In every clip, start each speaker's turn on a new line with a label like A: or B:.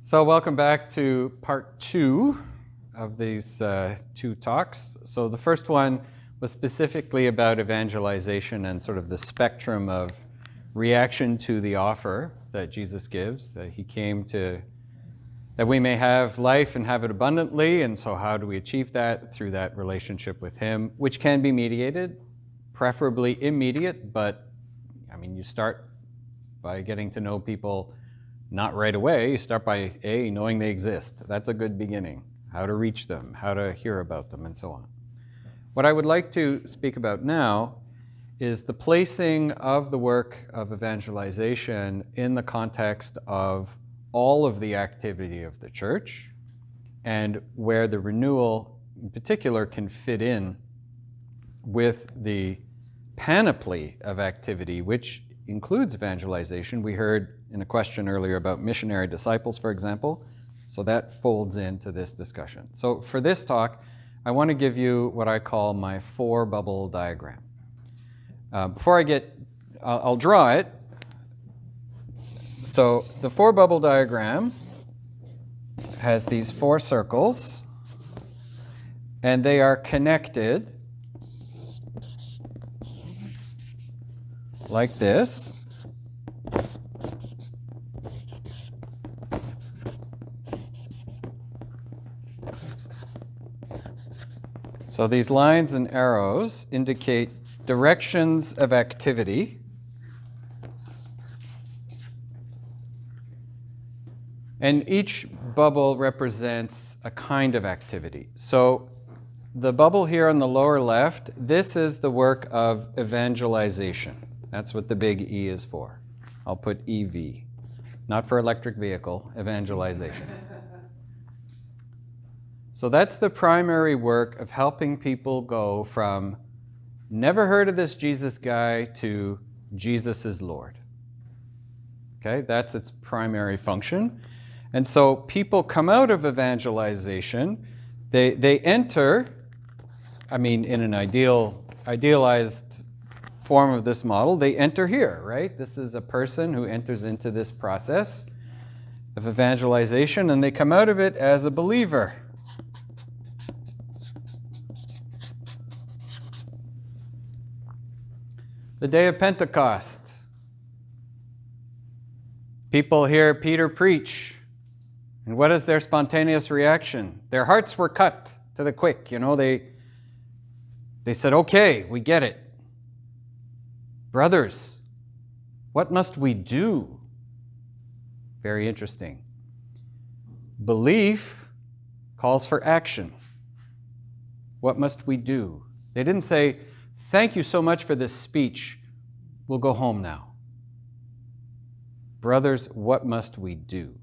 A: So welcome back to part 2 of these 2 talks. So the first one was specifically about evangelization and sort of the spectrum of reaction to the offer that Jesus gives, that he came to, that we may have life and have it abundantly, and so how do we achieve that? Through that relationship with him, which can be mediated, preferably immediate, but I mean, you start by getting to know people not right away. You start by knowing they exist. That's a good beginning. How to reach them, how to hear about them, and so on. What I would like to speak about now is the placing of the work of evangelization in the context of all of the activity of the church, and where the renewal in particular can fit in with the panoply of activity, which includes evangelization. We heard in a question earlier about missionary disciples, for example, so that folds into this discussion. So for this talk, I want to give you what I call my 4-bubble diagram. Before I get, I'll draw it. So the 4-bubble diagram has these 4 circles, and they are connected like this. So these lines and arrows indicate directions of activity. And each bubble represents a kind of activity. So the bubble here on the lower left, this is the work of evangelization. That's what the big E is for. I'll put EV. Not for electric vehicle, evangelization. So that's the primary work of helping people go from never heard of this Jesus guy to Jesus is Lord. Okay, that's its primary function. And so people come out of evangelization, they enter, I mean, in an idealized form of this model, they enter here, right? This is a person who enters into this process of evangelization, and they come out of it as a believer. The day of Pentecost. People hear Peter preach, and what is their spontaneous reaction? Their hearts were cut to the quick, you know, they said, okay, we get it. Brothers, what must we do? Very interesting. Belief calls for action. What must we do? They didn't say, thank you so much for this speech. We'll go home now. Brothers, what must we do?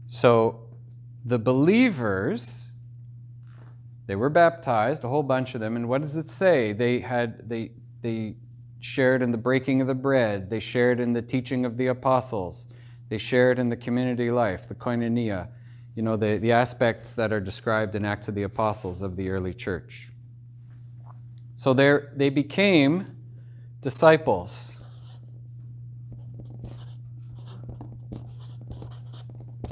A: So the believers, they were baptized, a whole bunch of them, and what does it say? They shared in the breaking of the bread. They shared in the teaching of the apostles. They shared in the community life, the koinonia, you know, the aspects that are described in Acts of the Apostles of the early church. So they became disciples.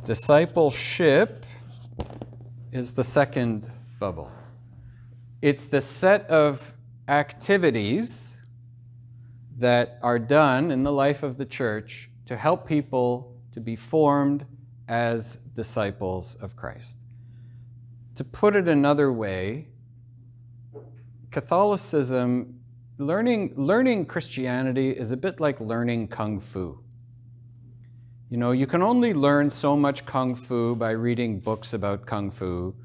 A: Discipleship is the second bubble. It's the set of activities that are done in the life of the church to help people to be formed as disciples of Christ. To put it another way, Catholicism, learning Christianity is a bit like learning Kung Fu. You know, you can only learn so much Kung Fu by reading books about Kung Fu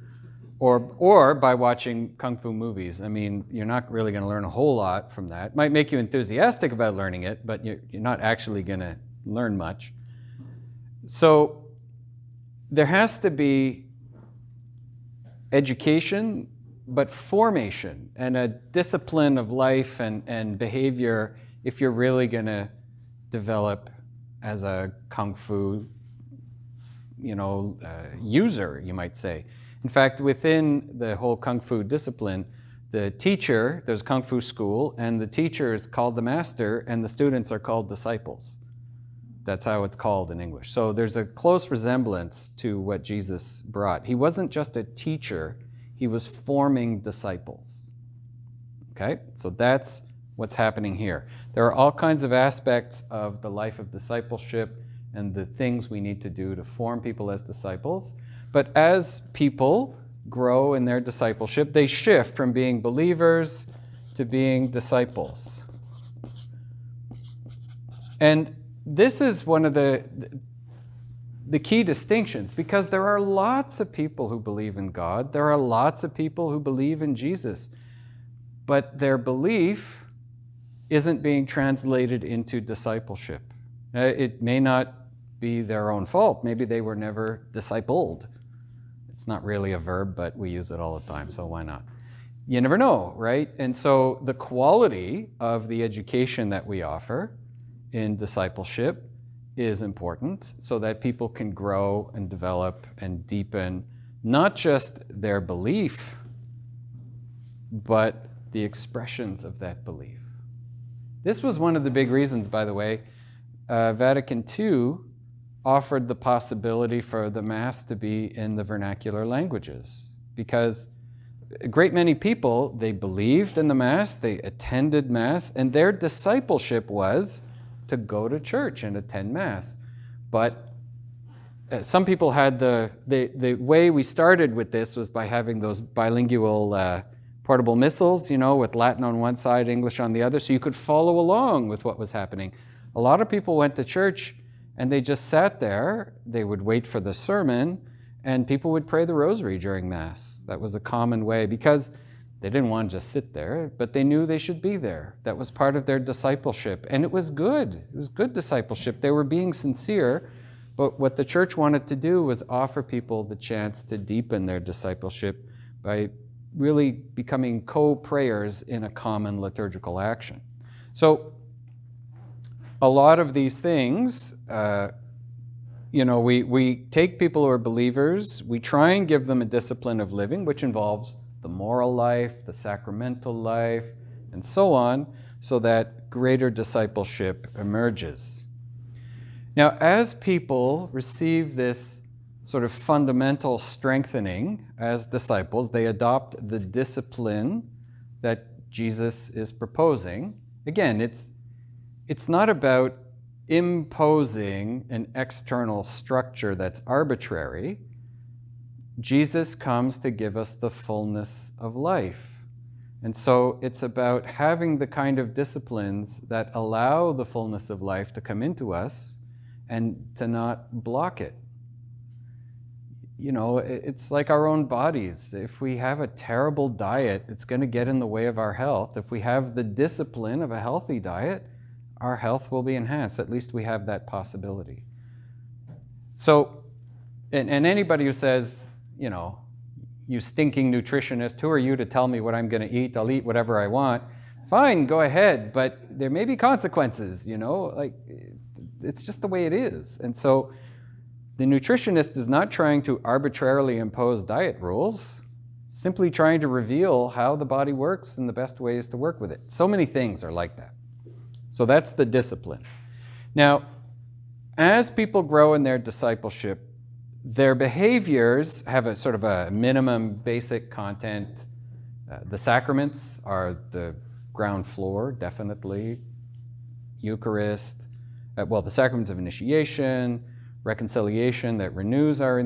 A: or by watching Kung Fu movies. I mean, you're not really going to learn a whole lot from that. It might make you enthusiastic about learning it, but you're not actually going to learn much. So there has to be education, but formation and a discipline of life and behavior if you're really going to develop as a Kung Fu, user, you might say. In fact, within the whole Kung Fu discipline, the teacher, there's Kung Fu school, and the teacher is called the master, and the students are called disciples. That's how it's called in English. So there's a close resemblance to what Jesus brought. He wasn't just a teacher, he was forming disciples. Okay? So that's what's happening here. There are all kinds of aspects of the life of discipleship and the things we need to do to form people as disciples. But as people grow in their discipleship, they shift from being believers to being disciples. And this is one of the key distinctions, because there are lots of people who believe in God. There are lots of people who believe in Jesus. But their belief isn't being translated into discipleship. It may not be their own fault. Maybe they were never discipled. It's not really a verb, but we use it all the time, so why not? You never know, right? And so the quality of the education that we offer in discipleship is important so that people can grow and develop and deepen not just their belief, but the expressions of that belief. This was one of the big reasons, by the way, Vatican II offered the possibility for the Mass to be in the vernacular languages, because a great many people, they believed in the Mass, they attended Mass, and their discipleship was to go to church and attend Mass. But some people had the way we started with this was by having those bilingual portable missals, you know, with Latin on one side, English on the other, so you could follow along with what was happening. A lot of people went to church and they just sat there. They would wait for the sermon, and people would pray the rosary during Mass. That was a common way, because they didn't want to just sit there, but they knew they should be there. That was part of their discipleship, and it was good. It was good discipleship. They were being sincere, but what the church wanted to do was offer people the chance to deepen their discipleship by really becoming co-prayers in a common liturgical action. So a lot of these things, we take people who are believers, we try and give them a discipline of living, which involves the moral life, the sacramental life, and so on, so that greater discipleship emerges. Now, as people receive this sort of fundamental strengthening as disciples, they adopt the discipline that Jesus is proposing. Again, it's not about imposing an external structure that's arbitrary. Jesus comes to give us the fullness of life. And so it's about having the kind of disciplines that allow the fullness of life to come into us and to not block it. You know, it's like our own bodies. If we have a terrible diet, it's going to get in the way of our health. If we have the discipline of a healthy diet, our health will be enhanced. At least we have that possibility. So, and anybody who says, you know, you stinking nutritionist, who are you to tell me what I'm going to eat? I'll eat whatever I want. Fine, go ahead, but there may be consequences, you know, like it's just the way it is. And so the nutritionist is not trying to arbitrarily impose diet rules, simply trying to reveal how the body works and the best ways to work with it. So many things are like that. So that's the discipline. Now, as people grow in their discipleship, their behaviors have a sort of a minimum basic content. The sacraments are the ground floor, definitely. Eucharist, the sacraments of initiation, reconciliation that renews our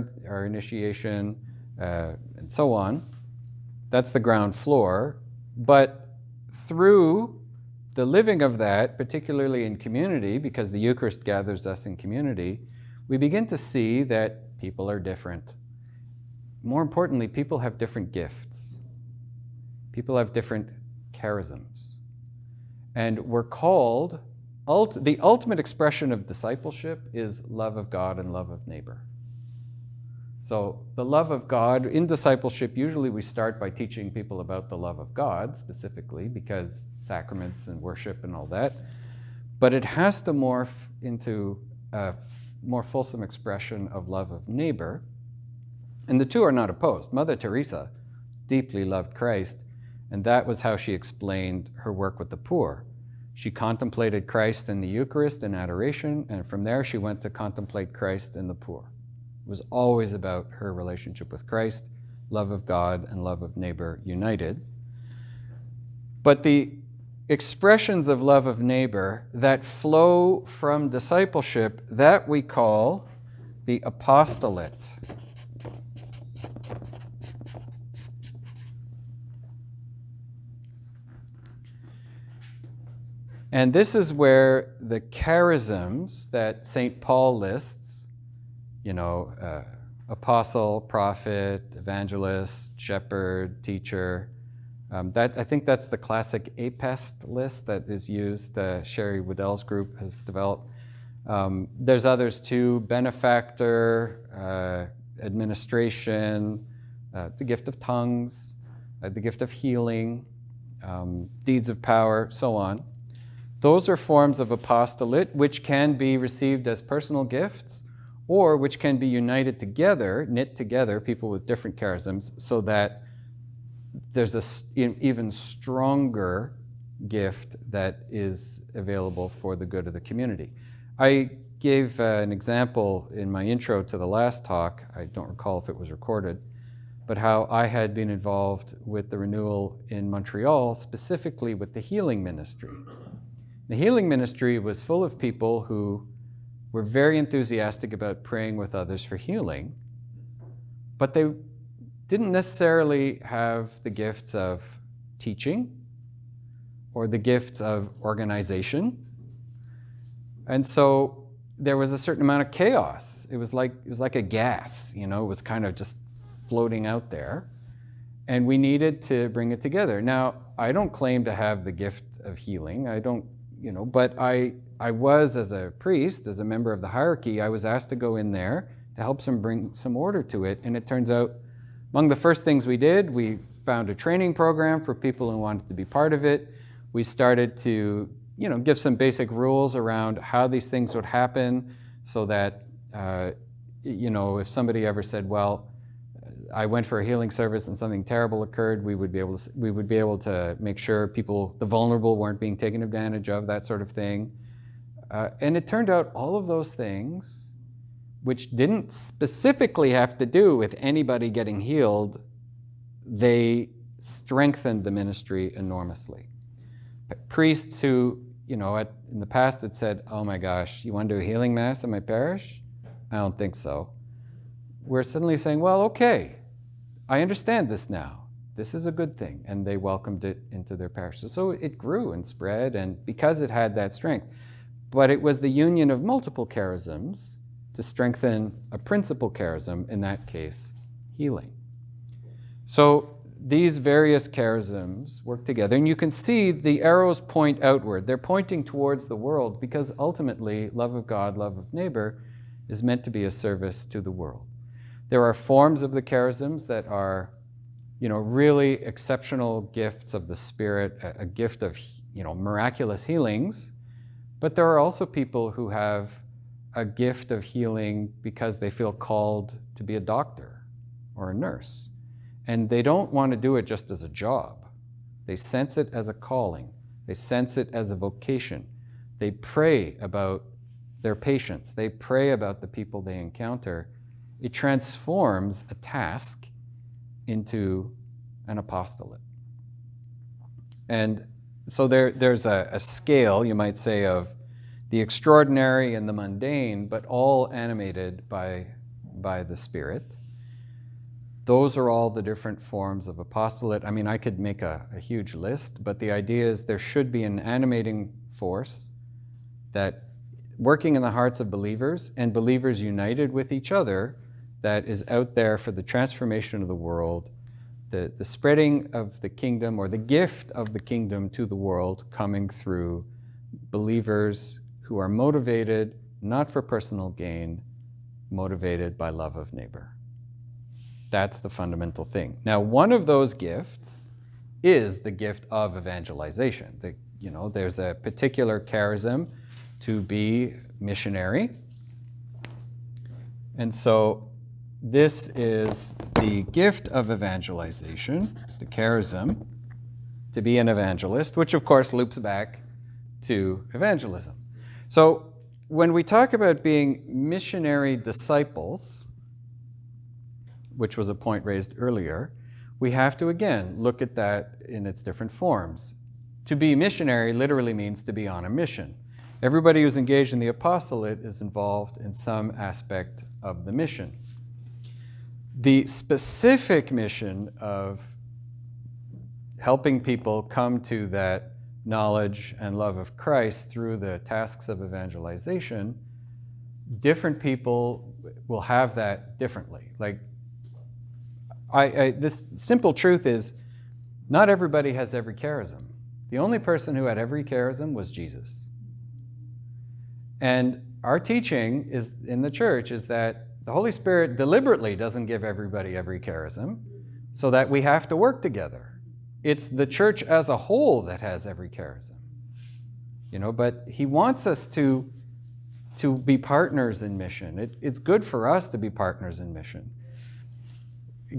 A: initiation, and so on. That's the ground floor. But through the living of that, particularly in community, because the Eucharist gathers us in community, we begin to see that people are different. More importantly, people have different gifts. People have different charisms. And we're called, the ultimate expression of discipleship is love of God and love of neighbor. So the love of God, in discipleship, usually we start by teaching people about the love of God specifically, because sacraments and worship and all that. But it has to morph into a more fulsome expression of love of neighbor. And the two are not opposed. Mother Teresa deeply loved Christ, and that was how she explained her work with the poor. She contemplated Christ in the Eucharist and adoration, and from there she went to contemplate Christ in the poor. It was always about her relationship with Christ, love of God and love of neighbor united. But the expressions of love of neighbor that flow from discipleship, that we call the apostolate. And this is where the charisms that St. Paul lists, apostle, prophet, evangelist, shepherd, teacher, I think that's the classic APEST list that is used, Sherry Waddell's group has developed. There's others too: benefactor, administration, the gift of tongues, the gift of healing, deeds of power, so on. Those are forms of apostolate which can be received as personal gifts, or which can be united together, knit together, people with different charisms, so that there's an even stronger gift that is available for the good of the community. I gave an example in my intro to the last talk. I don't recall if it was recorded, but how I had been involved with the renewal in Montreal, specifically with the healing ministry. The healing ministry was full of people who were very enthusiastic about praying with others for healing, but they didn't necessarily have the gifts of teaching or the gifts of organization. And so there was a certain amount of chaos. It was like a gas, it was kind of just floating out there. And we needed to bring it together. Now, I don't claim to have the gift of healing. I don't, but I was, as a priest, as a member of the hierarchy, I was asked to go in there to help bring some order to it. And it turns out, among the first things we did, we found a training program for people who wanted to be part of it. We started to, give some basic rules around how these things would happen, so that, if somebody ever said, well, I went for a healing service and something terrible occurred, we would be able to make sure people, the vulnerable, weren't being taken advantage of, that sort of thing. And it turned out all of those things, which didn't specifically have to do with anybody getting healed, they strengthened the ministry enormously. But priests who, in the past had said, oh my gosh, you want to do a healing mass in my parish? I don't think so. We're suddenly saying, well, okay, I understand this now. This is a good thing. And they welcomed it into their parishes. So it grew and spread, and because it had that strength. But it was the union of multiple charisms to strengthen a principal charism, in that case, healing. So these various charisms work together, and you can see the arrows point outward. They're pointing towards the world, because ultimately, love of God, love of neighbor is meant to be a service to the world. There are forms of the charisms that are, really exceptional gifts of the Spirit, a gift of, miraculous healings. But there are also people who have a gift of healing because they feel called to be a doctor or a nurse. And they don't want to do it just as a job. They sense it as a calling. They sense it as a vocation. They pray about their patients. They pray about the people they encounter. It transforms a task into an apostolate. And so there's a scale, you might say, of the extraordinary and the mundane, but all animated by the Spirit. Those are all the different forms of apostolate. I mean, I could make a huge list, but the idea is there should be an animating force that working in the hearts of believers, and believers united with each other, that is out there for the transformation of the world, the spreading of the kingdom, or the gift of the kingdom to the world, coming through believers who are motivated not for personal gain, motivated by love of neighbor. That's the fundamental thing. Now, one of those gifts is the gift of evangelization. There's a particular charism to be missionary. And so this is the gift of evangelization, the charism to be an evangelist, which of course loops back to evangelism. So when we talk about being missionary disciples, which was a point raised earlier, we have to, again, look at that in its different forms. To be missionary literally means to be on a mission. Everybody who's engaged in the apostolate is involved in some aspect of the mission. The specific mission of helping people come to that knowledge and love of Christ through the tasks of evangelization, different people will have that differently. Like, this simple truth is, not everybody has every charism. The only person who had every charism was Jesus. And our teaching is in the church is that the Holy Spirit deliberately doesn't give everybody every charism so that we have to work together. It's the church as a whole that has every charism. But he wants us to be partners in mission. It's good for us to be partners in mission.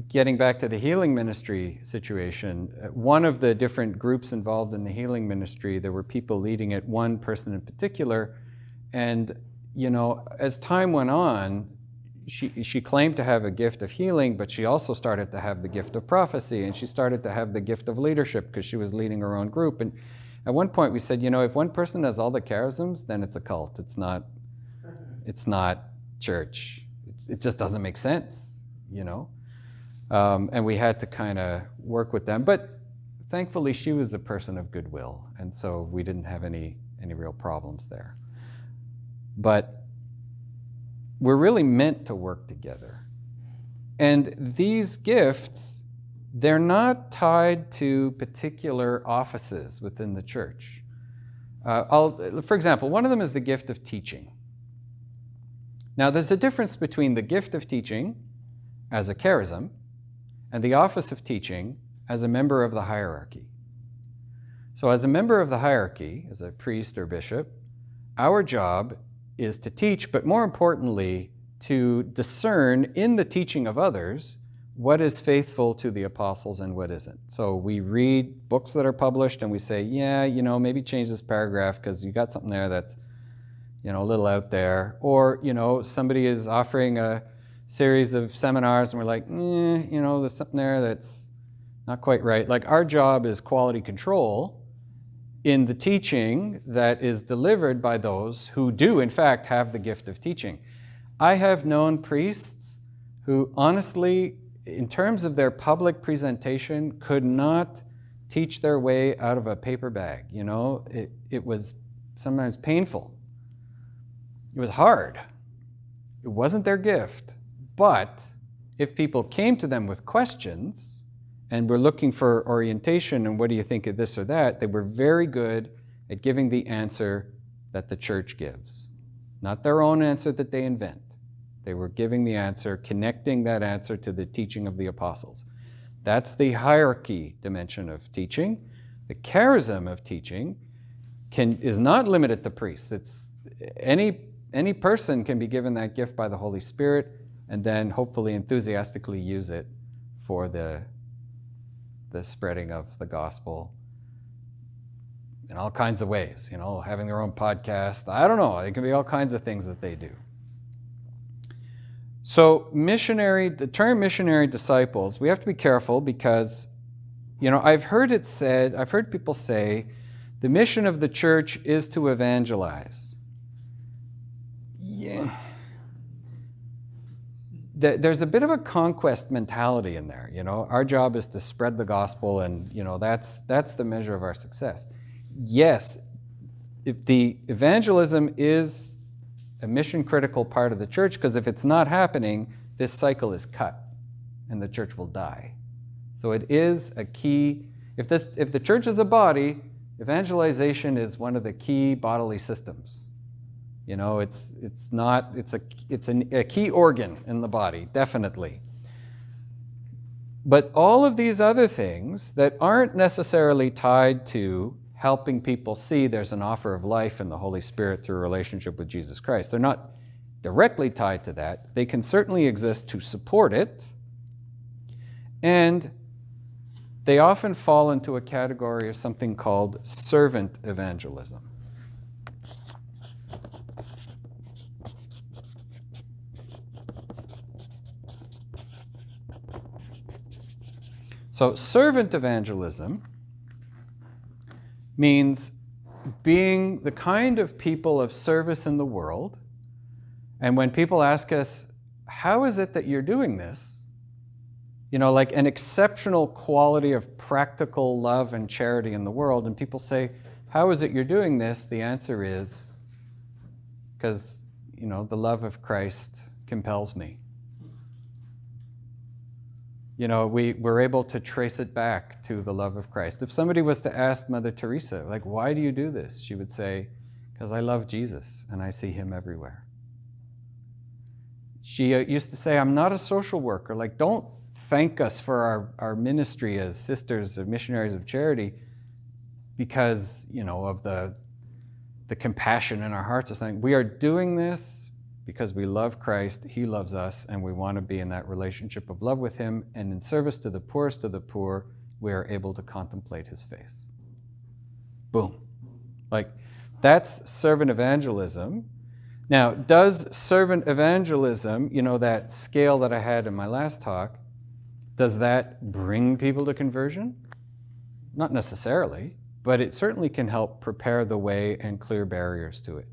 A: Getting back to the healing ministry situation, one of the different groups involved in the healing ministry, there were people leading it, one person in particular, and as time went on, she claimed to have a gift of healing, but she also started to have the gift of prophecy, and she started to have the gift of leadership because she was leading her own group. And at one point we said, if one person has all the charisms, then it's a cult. It's not church. It just doesn't make sense, And we had to kind of work with them. But thankfully, she was a person of goodwill, and so we didn't have any real problems there. But we're really meant to work together. And these gifts, they're not tied to particular offices within the church. For example, one of them is the gift of teaching. Now, there's a difference between the gift of teaching as a charism and the office of teaching as a member of the hierarchy. So as a member of the hierarchy, as a priest or bishop, our job is to teach, but more importantly, to discern in the teaching of others what is faithful to the apostles and what isn't. So we read books that are published and we say, maybe change this paragraph because you got something there that's, a little out there. Or, somebody is offering a series of seminars and we're like, there's something there that's not quite right. Like, our job is quality control in the teaching that is delivered by those who do, in fact, have the gift of teaching. I have known priests who, honestly, in terms of their public presentation, could not teach their way out of a paper bag. It was sometimes painful. It was hard. It wasn't their gift. But if people came to them with questions and were looking for orientation and what do you think of this or that, they were very good at giving the answer that the church gives. Not their own answer that they invent. They were giving the answer, connecting that answer to the teaching of the apostles. That's the hierarchy dimension of teaching. The charism of teaching is not limited to priests. It's any person can be given that gift by the Holy Spirit and then hopefully enthusiastically use it for the spreading of the gospel in all kinds of ways, having their own podcast. I don't know, it can be all kinds of things that they do. So the term missionary disciples, we have to be careful because, I've heard people say, the mission of the church is to evangelize. Yeah. There's a bit of a conquest mentality in there. Our job is to spread the gospel, and that's the measure of our success. Yes, if the evangelism is a mission-critical part of the church, because if it's not happening, this cycle is cut, and the church will die. So it is a key. If the church is a body, evangelization is one of the key bodily systems. It's a key organ in the body, definitely. But all of these other things that aren't necessarily tied to helping people see there's an offer of life in the Holy Spirit through a relationship with Jesus Christ, they're not directly tied to that. They can certainly exist to support it, and they often fall into a category of something called servant evangelism. So servant evangelism means being the kind of people of service in the world. And when people ask us, how is it that you're doing this? You know, like an exceptional quality of practical love and charity in the world, and people say, how is it you're doing this? The answer is, because, you know, the love of Christ compels me. You know, we're able to trace it back to the love of Christ. If somebody was to ask Mother Teresa, like, why do you do this? She would say, because I love Jesus and I see him everywhere. She used to say, I'm not a social worker. Like, don't thank us for our ministry as sisters of missionaries of charity because, you know, of the compassion in our hearts or something. We are doing this because we love Christ, he loves us, and we want to be in that relationship of love with him, and in service to the poorest of the poor, we are able to contemplate his face. Boom. Like, that's servant evangelism. Now, does servant evangelism, you know, that scale that I had in my last talk, does that bring people to conversion? Not necessarily, but it certainly can help prepare the way and clear barriers to it.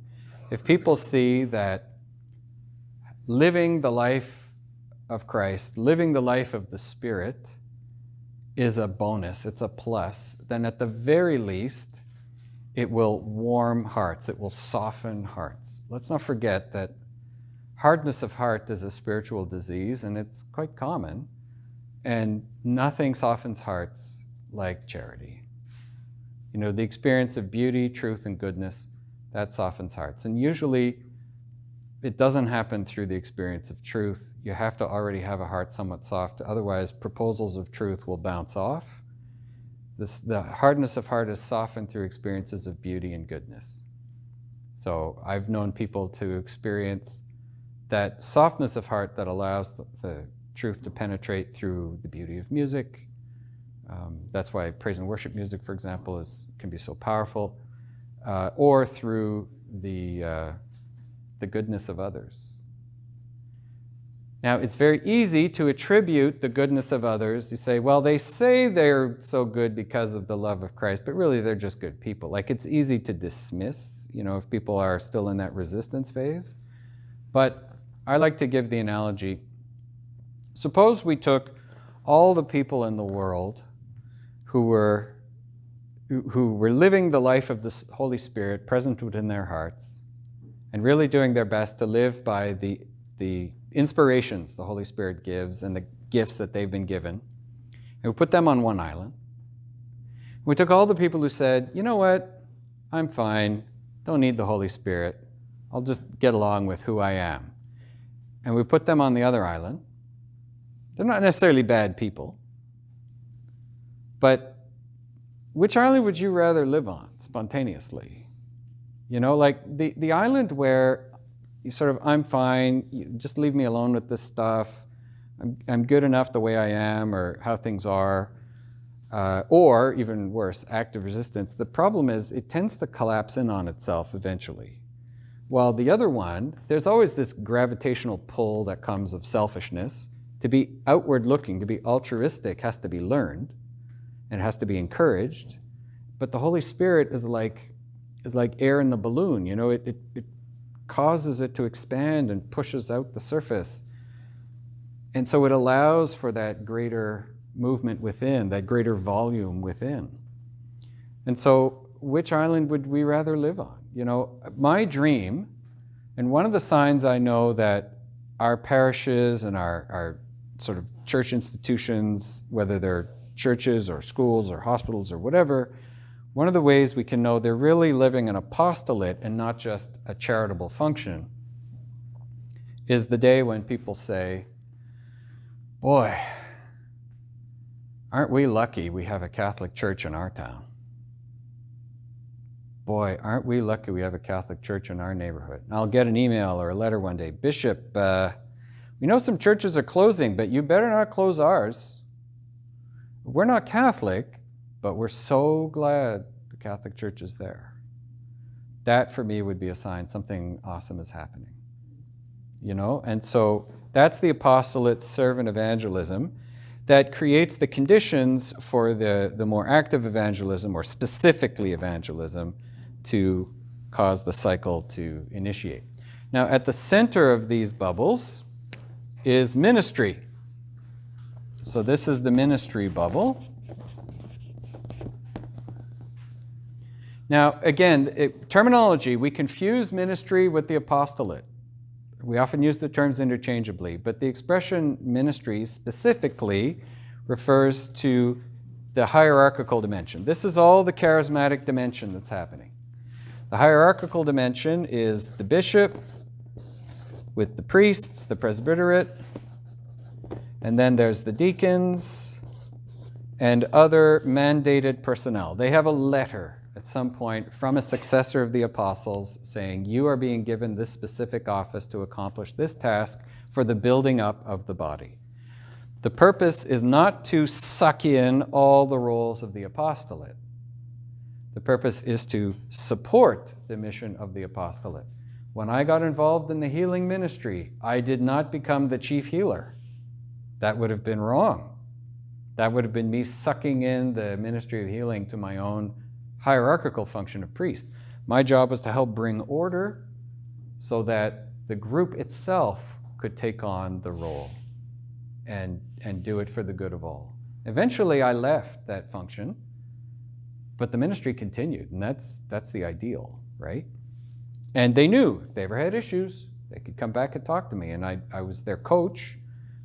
A: If people see that living the life of Christ, living the life of the Spirit is a bonus, it's a plus, then at the very least, it will warm hearts, it will soften hearts. Let's not forget that hardness of heart is a spiritual disease, and it's quite common, and nothing softens hearts like charity. You know, the experience of beauty, truth, and goodness, that softens hearts. And usually, it doesn't happen through the experience of truth. You have to already have a heart somewhat soft, otherwise proposals of truth will bounce off. The hardness of heart is softened through experiences of beauty and goodness. So I've known people to experience that softness of heart that allows the truth to penetrate through the beauty of music. That's why praise and worship music, for example, can be so powerful, or through the goodness of others. Now, it's very easy to attribute the goodness of others. You say, well, they say they're so good because of the love of Christ, but really they're just good people. Like, it's easy to dismiss, you know, if people are still in that resistance phase. But I like to give the analogy. Suppose we took all the people in the world who were living the life of the Holy Spirit present within their hearts, and really doing their best to live by the inspirations the Holy Spirit gives and the gifts that they've been given. And we put them on one island. We took all the people who said, you know what, I'm fine, don't need the Holy Spirit, I'll just get along with who I am. And we put them on the other island. They're not necessarily bad people, but which island would you rather live on spontaneously? You know, like the island where you sort of, I'm fine, you just leave me alone with this stuff, I'm good enough the way I am or how things are, or even worse, active resistance. The problem is it tends to collapse in on itself eventually. While the other one, there's always this gravitational pull that comes of selfishness. To be outward looking, to be altruistic has to be learned and it has to be encouraged. But the Holy Spirit is like air in the balloon, you know, it causes it to expand and pushes out the surface. And so it allows for that greater movement within, that greater volume within. And so which island would we rather live on? You know, my dream, and one of the signs I know that our parishes and our sort of church institutions, whether they're churches or schools or hospitals or whatever, one of the ways we can know they're really living an apostolate and not just a charitable function is the day when people say, boy, aren't we lucky we have a Catholic church in our town? Boy, aren't we lucky we have a Catholic church in our neighborhood? And I'll get an email or a letter one day, Bishop, we know some churches are closing, but you better not close ours. We're not Catholic, but we're so glad the Catholic Church is there. That, for me, would be a sign something awesome is happening. You know? And so that's the apostolate servant evangelism. that creates the conditions for the more active evangelism, or specifically evangelism, to cause the cycle to initiate. Now, at the center of these bubbles is ministry. So this is the ministry bubble. Now, again, terminology, we confuse ministry with the apostolate. We often use the terms interchangeably, but the expression ministry specifically refers to the hierarchical dimension. This is all the charismatic dimension that's happening. The hierarchical dimension is the bishop with the priests, the presbyterate, and then there's the deacons and other mandated personnel. They have a letter at some point from a successor of the apostles saying, you are being given this specific office to accomplish this task for the building up of the body. The purpose is not to suck in all the roles of the apostolate. The purpose is to support the mission of the apostolate. When I got involved in the healing ministry, I did not become the chief healer. That would have been wrong. That would have been me sucking in the ministry of healing to my own hierarchical function of priest. My job was to help bring order so that the group itself could take on the role and do it for the good of all. Eventually, I left that function, but the ministry continued, and that's the ideal, right? And they knew if they ever had issues, they could come back and talk to me, and I was their coach.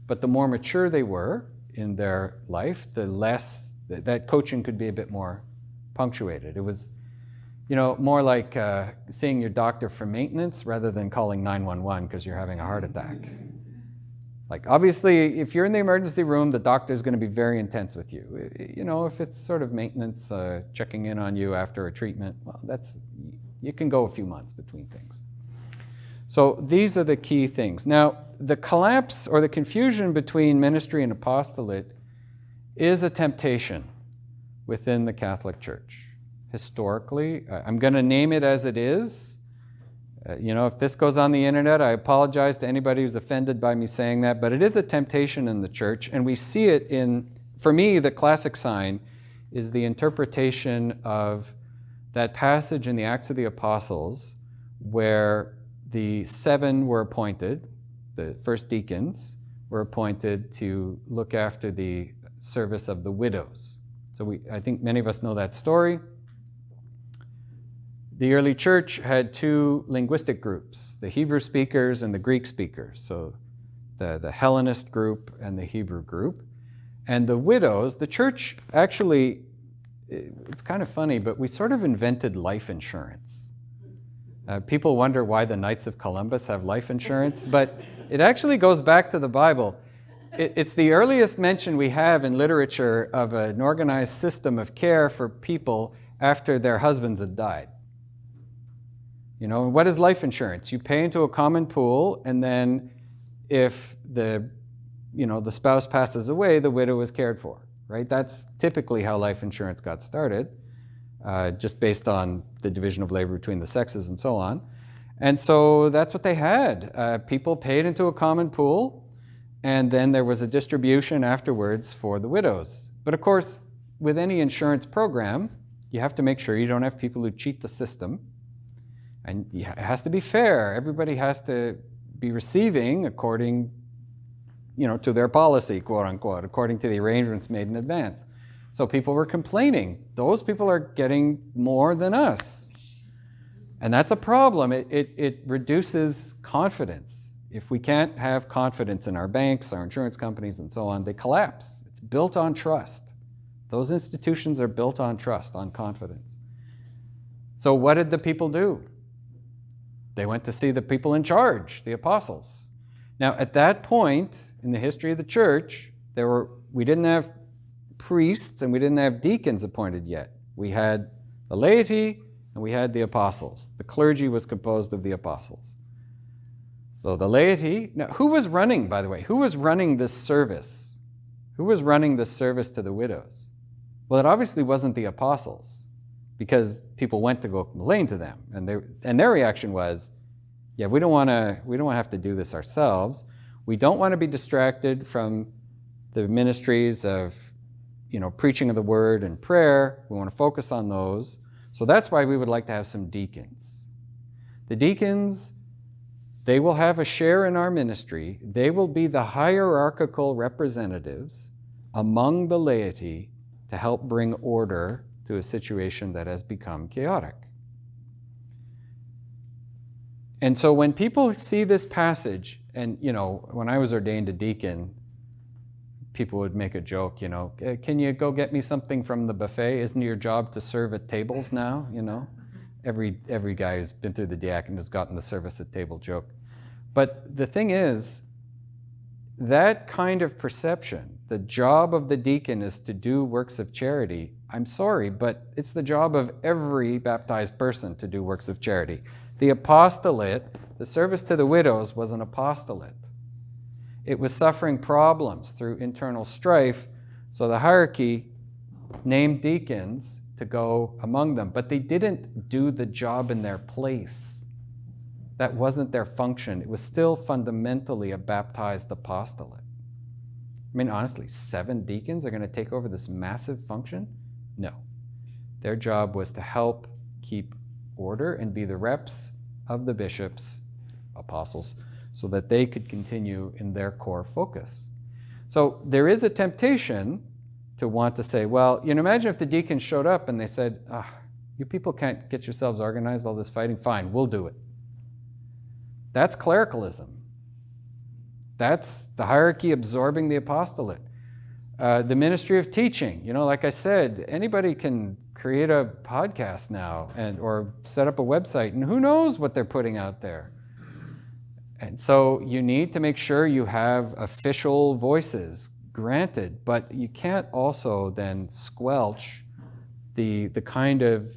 A: But the more mature they were in their life, the less that coaching could be a bit more punctuated. It was, more like seeing your doctor for maintenance rather than calling 911 because you're having a heart attack. Like, obviously, if you're in the emergency room, the doctor's going to be very intense with you. If it's sort of maintenance, checking in on you after a treatment, well, you can go a few months between things. So these are the key things. Now, the collapse or the confusion between ministry and apostolate is a temptation within the Catholic Church. Historically, I'm going to name it as it is. If this goes on the internet, I apologize to anybody who's offended by me saying that, but it is a temptation in the church, and we see it for me, the classic sign is the interpretation of that passage in the Acts of the Apostles where the 7 were appointed, the first deacons were appointed to look after the service of the widows. So I think many of us know that story. The early church had 2 linguistic groups, the Hebrew speakers and the Greek speakers. So the Hellenist group and the Hebrew group. And the widows, the church actually, it's kind of funny, but we sort of invented life insurance. People wonder why the Knights of Columbus have life insurance, but it actually goes back to the Bible. It's the earliest mention we have in literature of an organized system of care for people after their husbands had died. What is life insurance? You pay into a common pool, and then if the spouse passes away, the widow is cared for, right? That's typically how life insurance got started, just based on the division of labor between the sexes and so on. And so that's what they had. People paid into a common pool, and then there was a distribution afterwards for the widows. But of course, with any insurance program, you have to make sure you don't have people who cheat the system. And it has to be fair. Everybody has to be receiving according, to their policy, quote unquote, according to the arrangements made in advance. So people were complaining. Those people are getting more than us. And that's a problem. It reduces confidence. If we can't have confidence in our banks, our insurance companies, and so on, they collapse. It's built on trust. Those institutions are built on trust, on confidence. So what did the people do? They went to see the people in charge, the apostles. Now, at that point in the history of the church, we didn't have priests and we didn't have deacons appointed yet. We had the laity and we had the apostles. The clergy was composed of the apostles. So the laity, now who was running, by the way? Who was running this service? Who was running this service to the widows? Well, it obviously wasn't the apostles, because people went to go complain to them, and their reaction was, yeah, we don't want to have to do this ourselves. We don't want to be distracted from The ministries of, preaching of the word and prayer, we want to focus on those. So that's why we would like to have some deacons. The deacons, they will have a share in our ministry. They will be the hierarchical representatives among the laity to help bring order to a situation that has become chaotic. And so when people see this passage, and when I was ordained a deacon, people would make a joke, can you go get me something from the buffet? Isn't it your job to serve at tables now? Every guy who's been through the diaconate has gotten the service at table joke. But the thing is, that kind of perception, the job of the deacon is to do works of charity. I'm sorry, but it's the job of every baptized person to do works of charity. The apostolate, the service to the widows, was an apostolate. It was suffering problems through internal strife, so the hierarchy named deacons to go among them, but they didn't do the job in their place. That wasn't their function. It was still fundamentally a baptized apostolate. I mean, honestly, 7 deacons are going to take over this massive function? No. Their job was to help keep order and be the reps of the bishops, apostles, so that they could continue in their core focus. So there is a temptation to want to say, well, imagine if the deacons showed up and they said, you people can't get yourselves organized, all this fighting, fine, we'll do it. That's clericalism. That's the hierarchy absorbing the apostolate. The ministry of teaching, like I said, anybody can create a podcast now or set up a website, and who knows what they're putting out there. And so you need to make sure you have official voices, granted, but you can't also then squelch the kind of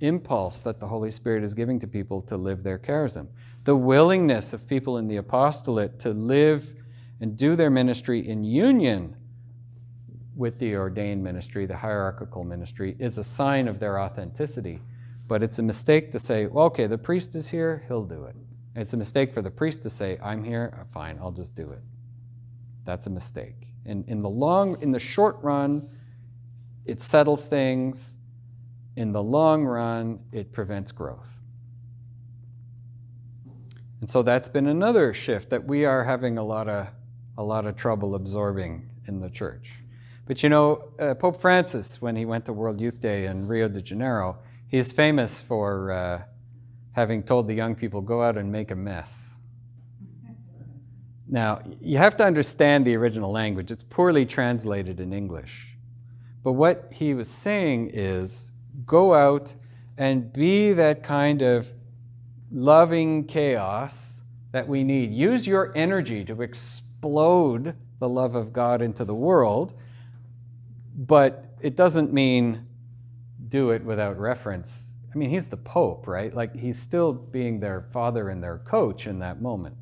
A: impulse that the Holy Spirit is giving to people to live their charism. The willingness of people in the apostolate to live and do their ministry in union with the ordained ministry, the hierarchical ministry, is a sign of their authenticity. But it's a mistake to say, well, okay, the priest is here, he'll do it. It's a mistake for the priest to say, I'm here, fine, I'll just do it. That's a mistake. And in the short run, it settles things. In the long run, it prevents growth. And so that's been another shift that we are having a lot of trouble absorbing in the church. But Pope Francis, when he went to World Youth Day in Rio de Janeiro, he's famous for having told the young people, go out and make a mess. Now, you have to understand the original language. It's poorly translated in English. But what he was saying is, go out and be that kind of loving chaos that we need. Use your energy to explode the love of God into the world, but it doesn't mean do it without reference. I mean, he's the Pope, right? Like, he's still being their father and their coach in that moment.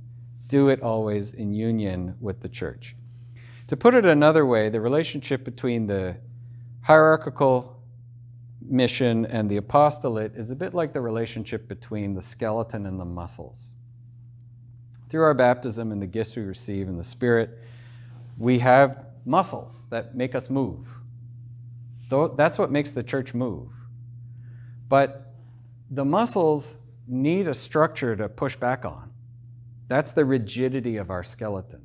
A: Do it always in union with the church. To put it another way, the relationship between the hierarchical mission and the apostolate is a bit like the relationship between the skeleton and the muscles. Through our baptism and the gifts we receive in the Spirit, we have muscles that make us move. That's what makes the church move. But the muscles need a structure to push back on. That's the rigidity of our skeleton.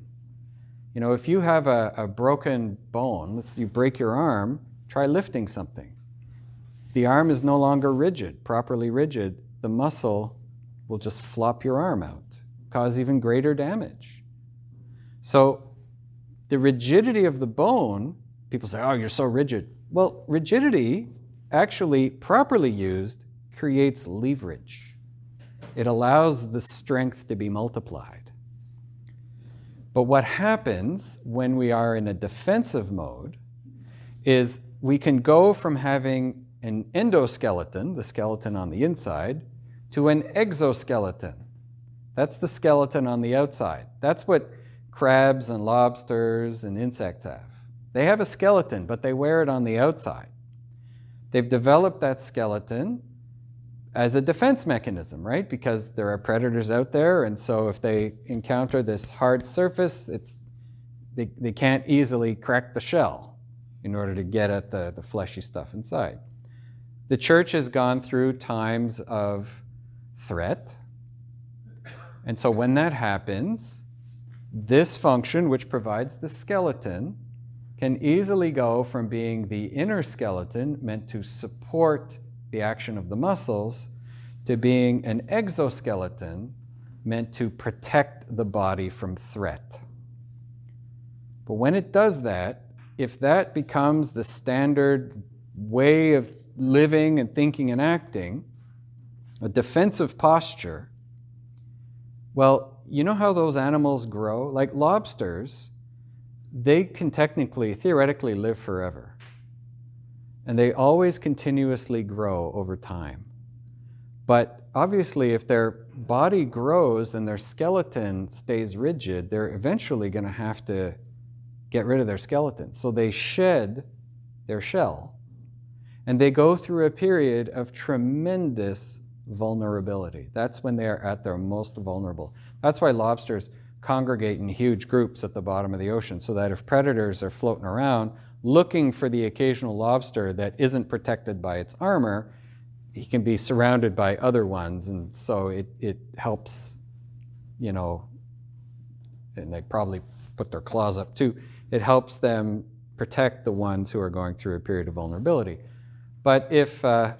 A: If you have a broken bone, you break your arm, try lifting something. The arm is no longer rigid, properly rigid. The muscle will just flop your arm out, cause even greater damage. So the rigidity of the bone, people say, oh, you're so rigid. Well, rigidity, actually, properly used, creates leverage. It allows the strength to be multiplied. But what happens when we are in a defensive mode is we can go from having an endoskeleton, the skeleton on the inside, to an exoskeleton. That's the skeleton on the outside. That's what crabs and lobsters and insects have. They have a skeleton, but they wear it on the outside. They've developed that skeleton as a defense mechanism, right? Because there are predators out there, and so if they encounter this hard surface, they can't easily crack the shell in order to get at the fleshy stuff inside. The church has gone through times of threat. And so when that happens, this function, which provides the skeleton, can easily go from being the inner skeleton meant to support the action of the muscles to being an exoskeleton meant to protect the body from threat. But when it does that, if that becomes the standard way of living and thinking and acting, a defensive posture, well, you know how those animals grow? Like lobsters, they can technically, theoretically live forever. And they always continuously grow over time. But obviously, if their body grows and their skeleton stays rigid, they're eventually going to have to get rid of their skeleton. So they shed their shell. And they go through a period of tremendous vulnerability. That's when they are at their most vulnerable. That's why lobsters congregate in huge groups at the bottom of the ocean, so that if predators are floating around looking for the occasional lobster that isn't protected by its armor, he can be surrounded by other ones, and so it helps, you know, and they probably put their claws up too, it helps them protect the ones who are going through a period of vulnerability. But if the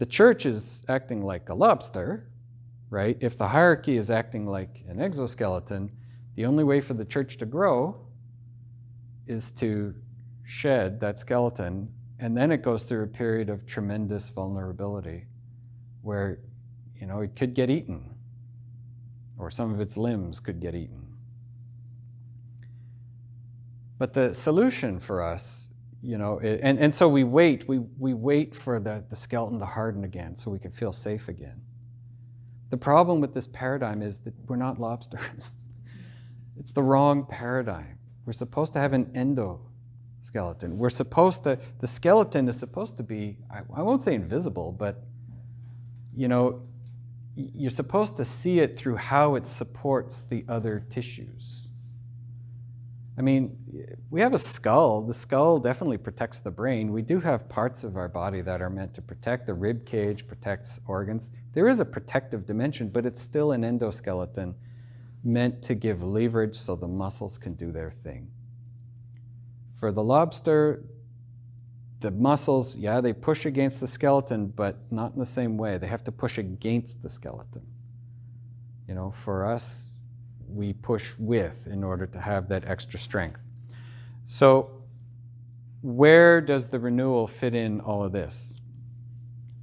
A: church is acting like a lobster, right, if the hierarchy is acting like an exoskeleton, the only way for the church to grow is to shed that skeleton, and then it goes through a period of tremendous vulnerability where, you know, it could get eaten, or some of its limbs could get eaten. But the solution for us, you know, and so we wait for the skeleton to harden again so we can feel safe again. The problem with this paradigm is that we're not lobsters. It's the wrong paradigm. We're supposed to have an endoskeleton. We're supposed to, the skeleton is supposed to be, I won't say invisible, but, you know, you're supposed to see it through how it supports the other tissues. I mean, we have a skull. The skull definitely protects the brain. We do have parts of our body that are meant to protect. The rib cage protects organs. There is a protective dimension, but it's still an endoskeleton meant to give leverage so the muscles can do their thing. For the lobster, the muscles, yeah, they push against the skeleton, but not in the same way. They have to push against the skeleton. You know, for us, we push with in order to have that extra strength. So where does the renewal fit in all of this?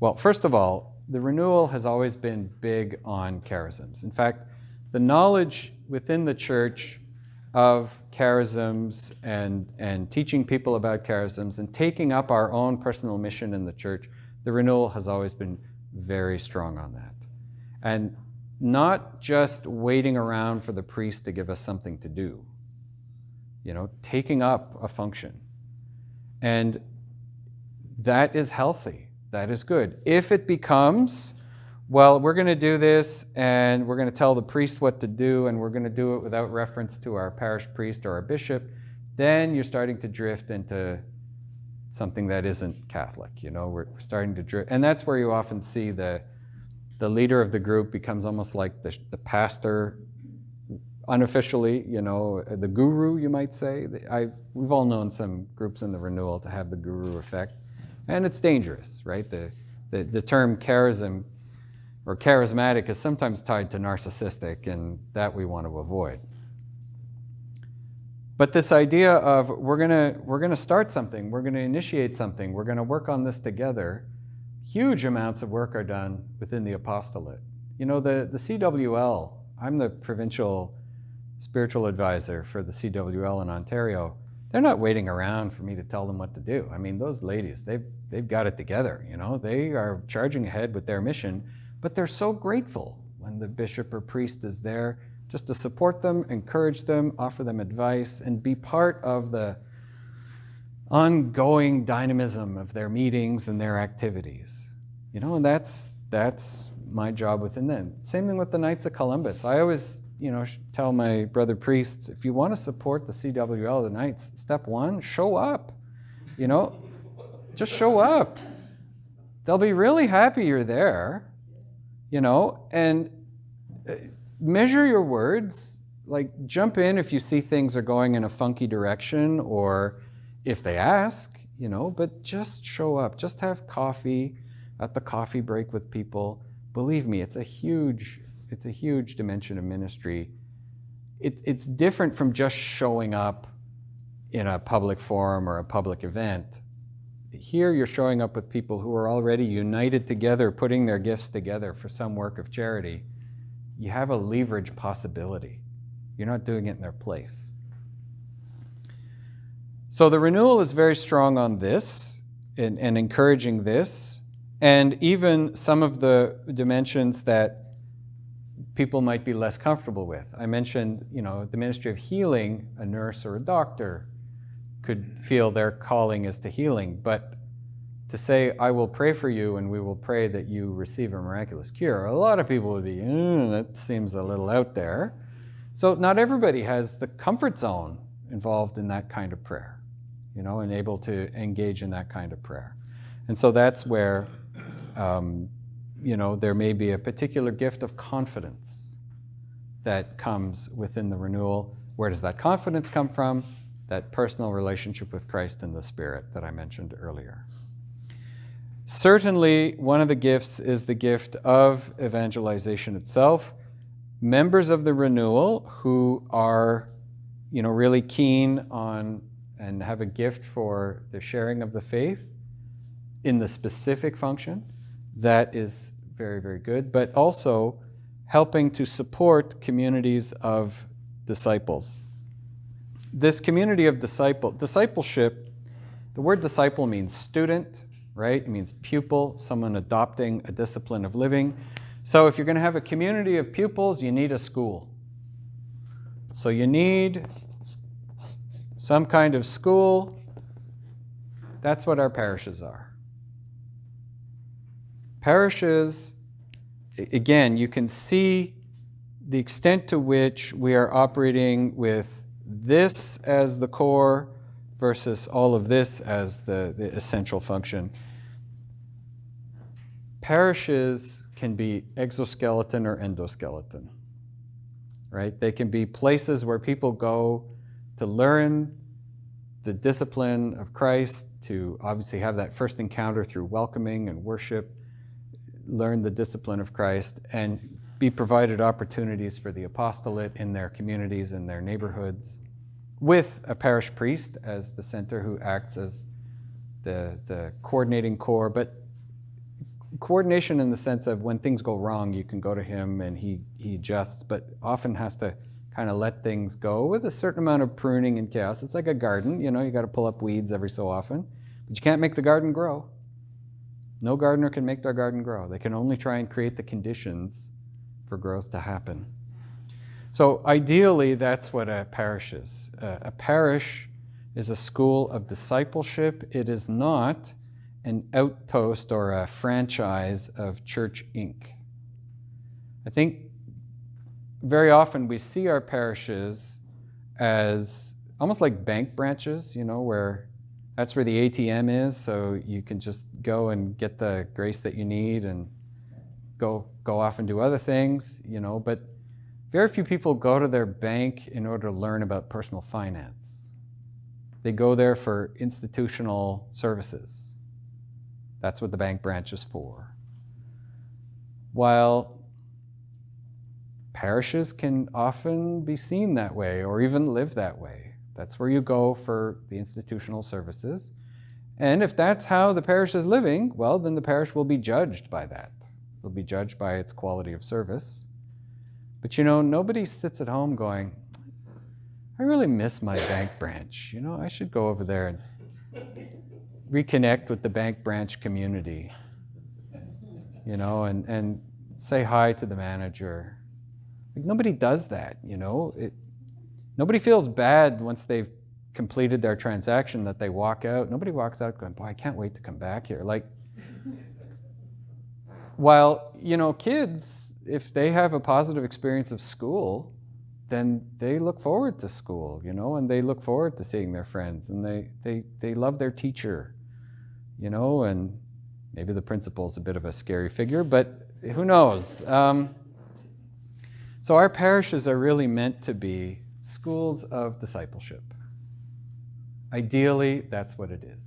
A: Well, first of all, the renewal has always been big on charisms. In fact, the knowledge within the church of charisms and teaching people about charisms and taking up our own personal mission in the church, the renewal has always been very strong on that. And not just waiting around for the priest to give us something to do, you know, taking up a function. And that is healthy, that is good. If it becomes, well, we're going to do this and we're going to tell the priest what to do and we're going to do it without reference to our parish priest or our bishop, then you're starting to drift into something that isn't Catholic, you know, we're starting to drift. And that's where you often see the leader of the group becomes almost like the pastor, unofficially, you know, the guru, you might say. We've all known some groups in the renewal to have the guru effect, and it's dangerous, right? The term charism or charismatic is sometimes tied to narcissistic, and that we want to avoid. But this idea of we're gonna start something, we're gonna initiate something, we're gonna work on this together. Huge amounts of work are done within the apostolate. You know, the CWL, I'm the provincial spiritual advisor for the CWL in Ontario. They're not waiting around for me to tell them what to do. I mean, those ladies, they've got it together, you know. They are charging ahead with their mission, but they're so grateful when the bishop or priest is there just to support them, encourage them, offer them advice, and be part of the ongoing dynamism of their meetings and their activities. You know, and that's my job within them. Same thing with the Knights of Columbus. I always tell my brother priests, if you want to support the CWL of the Knights, step one, show up. Just show up. They'll be really happy you're there, and measure your words. Like, jump in if you see things are going in a funky direction, or if they ask, but just show up. Just have coffee at the coffee break with people. Believe me, it's a huge dimension of ministry. It's different from just showing up in a public forum or a public event. Here you're showing up with people who are already united together, putting their gifts together for some work of charity. You have a leverage possibility. You're not doing it in their place. So the renewal is very strong on this and encouraging this, and even some of the dimensions that people might be less comfortable with. I mentioned, the ministry of healing, a nurse or a doctor could feel their calling is to healing, but to say, I will pray for you and we will pray that you receive a miraculous cure, a lot of people would be, that seems a little out there. So not everybody has the comfort zone involved in that kind of prayer, and able to engage in that kind of prayer. And so that's where, there may be a particular gift of confidence that comes within the renewal. Where does that confidence come from? That personal relationship with Christ and the Spirit that I mentioned earlier. Certainly, one of the gifts is the gift of evangelization itself. Members of the renewal who are, really keen on and have a gift for the sharing of the faith in the specific function, that is very, very good, but also helping to support communities of disciples. This community of discipleship, the word disciple means student, right? It means pupil, someone adopting a discipline of living. So if you're going to have a community of pupils, you need a school. So you need some kind of school. That's what our parishes are. Parishes, again, you can see the extent to which we are operating with this as the core versus all of this as the essential function. Parishes can be exoskeleton or endoskeleton, right? They can be places where people go to learn the discipline of Christ, to obviously have that first encounter through welcoming and worship, learn the discipline of Christ, and be provided opportunities for the apostolate in their communities, in their neighborhoods, with a parish priest as the center who acts as the coordinating core, but coordination in the sense of when things go wrong, you can go to him and he adjusts, but often has to kind of let things go with a certain amount of pruning and chaos. It's like a garden, you got to pull up weeds every so often, but you can't make the garden grow. No gardener can make their garden grow. They can only try and create the conditions for growth to happen. So ideally, that's what a parish is. A parish is a school of discipleship. It is not an outpost or a franchise of Church Inc. I think very often we see our parishes as almost like bank branches, where that's where the ATM is, so you can just go and get the grace that you need and go off and do other things, but very few people go to their bank in order to learn about personal finance. They go there for institutional services. That's what the bank branch is for. While parishes can often be seen that way or even live that way. That's where you go for the institutional services. And if that's how the parish is living, well, then the parish will be judged by that. It'll be judged by its quality of service. But nobody sits at home going, I really miss my bank branch. I should go over there and reconnect with the bank branch community, and say hi to the manager. Like, nobody does that, Nobody feels bad once they've completed their transaction that they walk out. Nobody walks out going, boy, I can't wait to come back here. Like, while, kids, if they have a positive experience of school, then they look forward to school, and they look forward to seeing their friends, and they love their teacher, and maybe the principal's a bit of a scary figure, but who knows? So our parishes are really meant to be schools of discipleship. Ideally, that's what it is.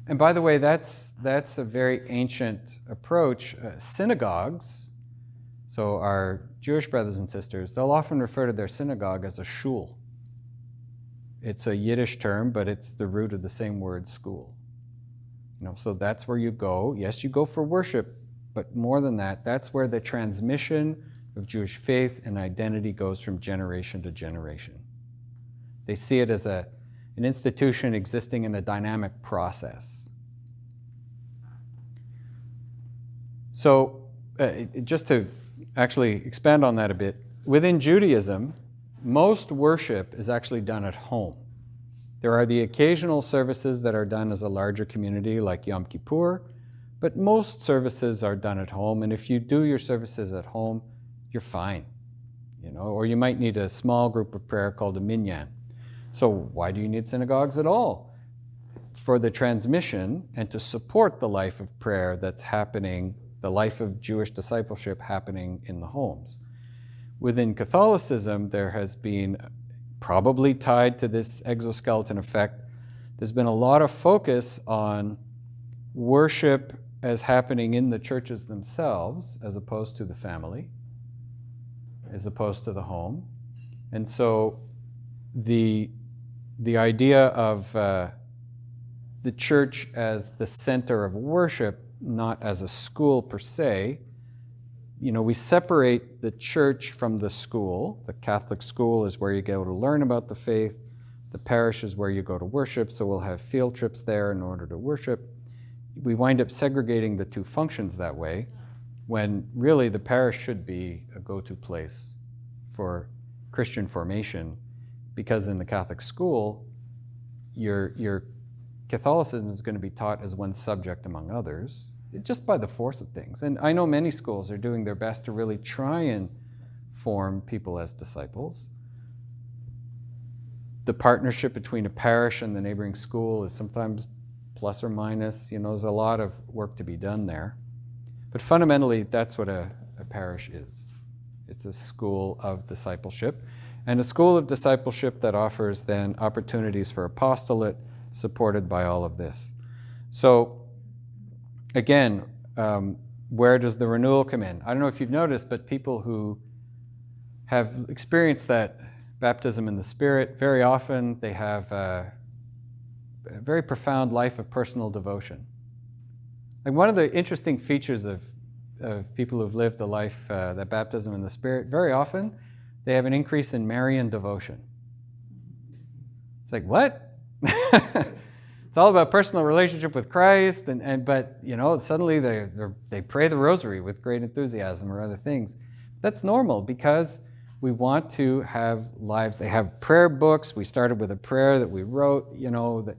A: And by the way, that's a very ancient approach. Synagogues, so our Jewish brothers and sisters, they'll often refer to their synagogue as a shul. It's a Yiddish term, but it's the root of the same word, school. So that's where you go. Yes, you go for worship, but more than that, that's where the transmission of Jewish faith and identity goes from generation to generation. They see it as an institution existing in a dynamic process. So just to actually expand on that a bit, within Judaism, most worship is actually done at home. There are the occasional services that are done as a larger community like Yom Kippur, but most services are done at home, and if you do your services at home, you're fine, or you might need a small group of prayer called a minyan. So why do you need synagogues at all? For the transmission and to support the life of prayer that's happening, the life of Jewish discipleship happening in the homes. Within Catholicism, there has been, probably tied to this exoskeleton effect, there's been a lot of focus on worship as happening in the churches themselves, as opposed to the family, as opposed to the home. And so the idea of the church as the center of worship, not as a school per se, we separate the church from the school. The Catholic school is where you go to learn about the faith. The parish is where you go to worship, so we'll have field trips there in order to worship. We wind up segregating the two functions that way, when really the parish should be a go-to place for Christian formation, because in the Catholic school, your Catholicism is going to be taught as one subject among others, just by the force of things. And I know many schools are doing their best to really try and form people as disciples. The partnership between a parish and the neighboring school is sometimes plus or minus. There's a lot of work to be done there. But fundamentally, that's what a parish is. It's a school of discipleship, and a school of discipleship that offers then opportunities for apostolate, supported by all of this. So again, where does the renewal come in? I don't know if you've noticed, but people who have experienced that baptism in the Spirit, very often they have a very profound life of personal devotion. Like one of the interesting features of people who've lived a life, that baptism in the Spirit, very often they have an increase in Marian devotion. It's like, what? It's all about personal relationship with Christ, but suddenly they pray the rosary with great enthusiasm or other things. That's normal, because we want to have lives. They have prayer books. We started with a prayer that we wrote. That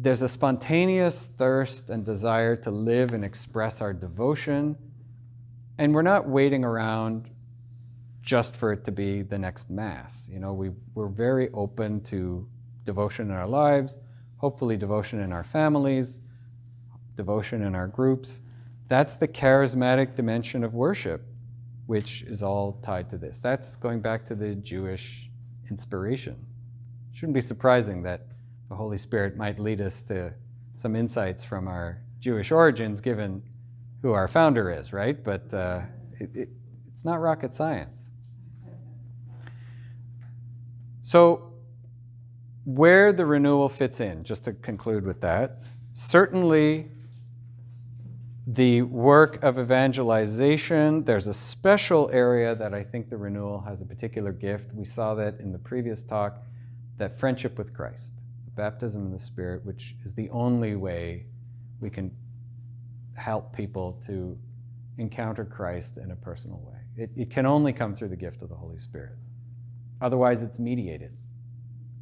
A: there's a spontaneous thirst and desire to live and express our devotion, and we're not waiting around just for it to be the next Mass. We're very open to devotion in our lives, hopefully devotion in our families, devotion in our groups. That's the charismatic dimension of worship, which is all tied to this. That's going back to the Jewish inspiration. It shouldn't be surprising that the Holy Spirit might lead us to some insights from our Jewish origins, given who our founder is, right? But it's not rocket science. So where the renewal fits in, just to conclude with that, certainly the work of evangelization, there's a special area that I think the renewal has a particular gift. We saw that in the previous talk, that friendship with Christ, baptism in the Spirit, which is the only way we can help people to encounter Christ in a personal way. It can only come through the gift of the Holy Spirit. Otherwise, it's mediated.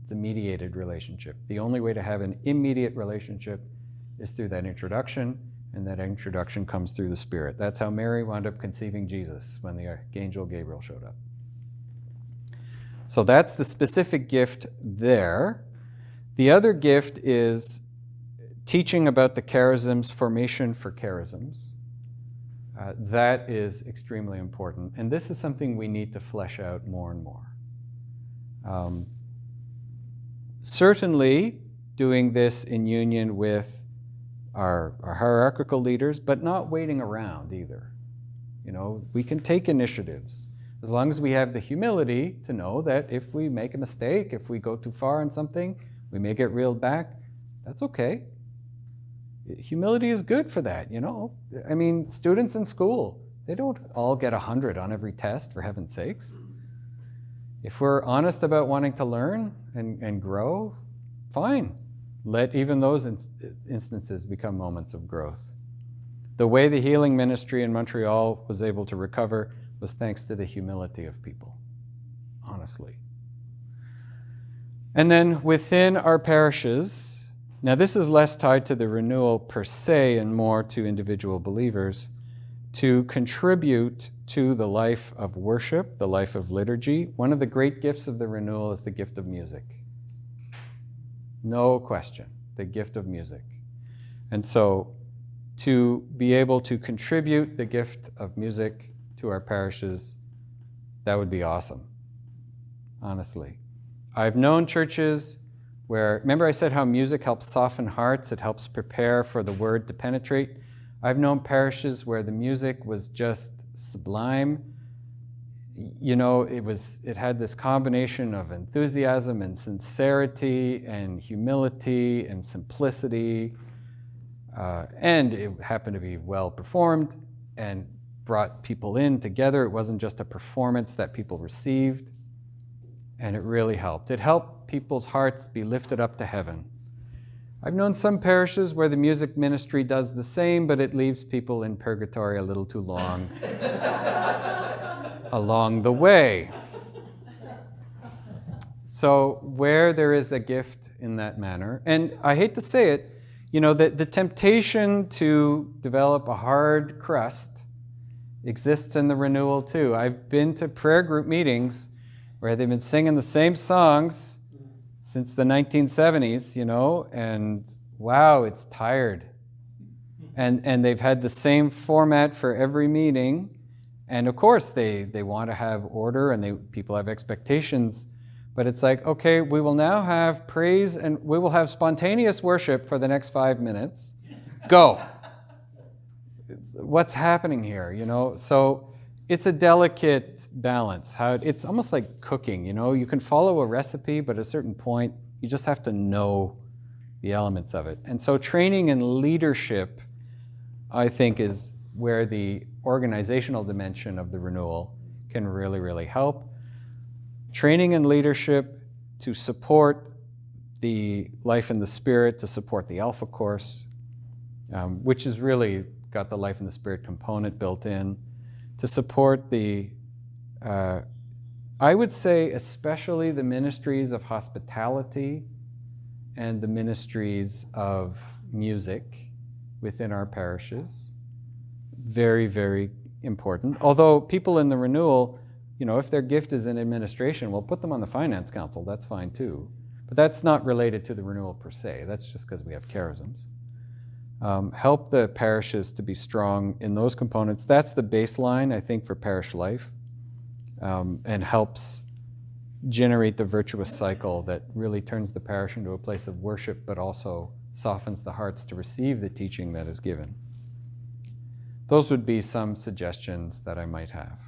A: It's a mediated relationship. The only way to have an immediate relationship is through that introduction, and that introduction comes through the Spirit. That's how Mary wound up conceiving Jesus when the Archangel Gabriel showed up. So that's the specific gift there. The other gift is teaching about the charisms, formation for charisms. That is extremely important. And this is something we need to flesh out more and more. Certainly doing this in union with our hierarchical leaders, but not waiting around either. You know, we can take initiatives as long as we have the humility to know that if we make a mistake, if we go too far on something, we may get reeled back. That's okay. Humility is good for that, you know. I mean, students in school, they don't all get 100 on every test, for heaven's sakes. If we're honest about wanting to learn and grow, fine. Let even those instances become moments of growth. The way the healing ministry in Montreal was able to recover was thanks to the humility of people, honestly. And then within our parishes, now this is less tied to the renewal per se and more to individual believers, to contribute to the life of worship, the life of liturgy. One of the great gifts of the renewal is the gift of music. No question, the gift of music. And so to be able to contribute the gift of music to our parishes, that would be awesome, honestly. I've known churches where, remember I said how music helps soften hearts, it helps prepare for the word to penetrate. I've known parishes where the music was just sublime. You know, it had this combination of enthusiasm and sincerity and humility and simplicity, and it happened to be well performed and brought people in together. It wasn't just a performance that people received, and it really helped. It helped people's hearts be lifted up to heaven. I've known some parishes where the music ministry does the same, but it leaves people in purgatory a little too long along the way. So where there is a gift in that manner, and I hate to say it, you know, the temptation to develop a hard crust exists in the renewal too. I've been to prayer group meetings where they've been singing the same songs since the 1970s, you know, and wow, it's tired. And they've had the same format for every meeting. And of course, they want to have order and people have expectations. But it's like, okay, we will now have praise and we will have spontaneous worship for the next 5 minutes. Go. What's happening here, you know? So it's a delicate balance. It's almost like cooking, you know? You can follow a recipe, but at a certain point, you just have to know the elements of it. And so training and leadership, I think, is where the organizational dimension of the renewal can really, really help. Training and leadership to support the life in the Spirit, to support the Alpha Course, which has really got the life in the Spirit component built in, to support the, I would say especially the ministries of hospitality and the ministries of music within our parishes. Very, very important. Although people in the renewal, you know, if their gift is in administration, we'll put them on the finance council, that's fine too. But that's not related to the renewal per se, that's just because we have charisms. Help the parishes to be strong in those components. That's the baseline, I think, for parish life, and helps generate the virtuous cycle that really turns the parish into a place of worship, but also softens the hearts to receive the teaching that is given. Those would be some suggestions that I might have.